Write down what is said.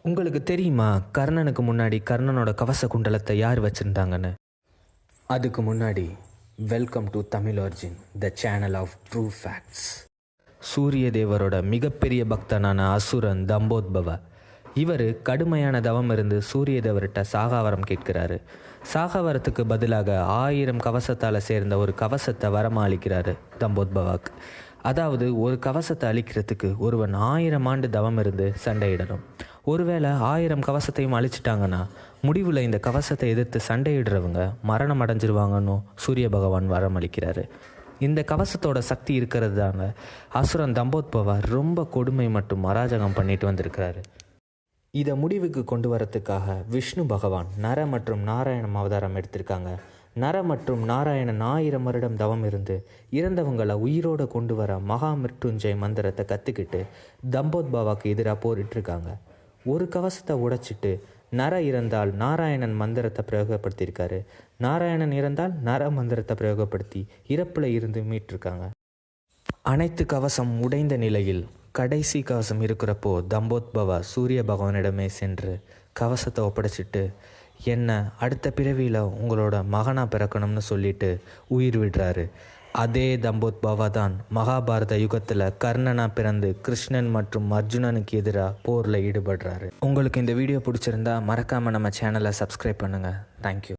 உங்களுக்கு தெரியுமா கர்ணனுக்கு முன்னாடி கர்ணனோட கவச குண்டலத்தை யார் வச்சுருந்தாங்கன்னு? அதுக்கு முன்னாடி welcome to Tamil Origin, the channel of true facts. சூரிய தேவரோட மிகப்பெரிய பக்தனான அசுரன் தம்போத்பவ. இவர் கடுமையான தவம் இருந்து சூரிய தேவர்கிட்ட சாகாவரம் கேட்கிறாரு. சாகாவரத்துக்கு பதிலாக 1000 கவசத்தால் சேர்ந்த ஒரு கவசத்தை வரமா அளிக்கிறாரு தம்போத்பவாக்கு. அதாவது ஒரு கவசத்தை அழிக்கிறதுக்கு ஒருவன் 1000 ஆண்டு தவம் இருந்து சண்டையிடணும். ஒருவேளை 1000 கவசத்தையும் அழிச்சிட்டாங்கன்னா முடிவில் இந்த கவசத்தை எதிர்த்து சண்டையிடுறவங்க மரணம் அடைஞ்சிருவாங்கன்னு சூரிய பகவான் வரம் அளிக்கிறாரு. இந்த கவசத்தோட சக்தி இருக்கிறது தாங்க அசுரன் தம்போத்பவா ரொம்ப கொடுமை மற்றும் அராஜகம் பண்ணிட்டு வந்திருக்கிறாரு. இதை முடிவுக்கு கொண்டு வரத்துக்காக விஷ்ணு பகவான் நர மற்றும் நாராயணம் அவதாரம் எடுத்திருக்காங்க. நர மற்றும் நாராயணன் 1000 வருடம் தவம் இருந்து இறந்தவங்களை உயிரோடு கொண்டு வர மகா மிருத்யுஞ்சய மந்திரத்தை கற்றுக்கிட்டு தம்போத்பவாக்கு எதிராக போரிட்டுருக்காங்க. ஒரு கவசத்தை உடைச்சிட்டு நர இறந்தால் நாராயணன் மந்திரத்தை பிரயோகப்படுத்தியிருக்காரு. நாராயணன் இறந்தால் நர மந்திரத்தை பிரயோகப்படுத்தி இறப்பில் இருந்து மீட்டிருக்காங்க. அனைத்து கவசம் உடைந்த நிலையில் கடைசி கவசம் இருக்கிறப்போ தம்போத்பவா சூரிய பகவானிடமே சென்று கவசத்தை ஒப்படைச்சிட்டு என்ன அடுத்த பிறவியில் உங்களோட மகனாக பிறக்கணும்னு சொல்லிட்டு உயிர் விடுறாரு. அதே தம்போத்பவா தான் மகாபாரத யுகத்தில் கர்ணனாக பிறந்து கிருஷ்ணன் மற்றும் அர்ஜுனனுக்கு எதிராக போரில் ஈடுபடுறாரு. உங்களுக்கு இந்த வீடியோ பிடிச்சிருந்தா மறக்காமல் நம்ம சேனலை சப்ஸ்கிரைப் பண்ணுங்கள். தேங்க்யூ.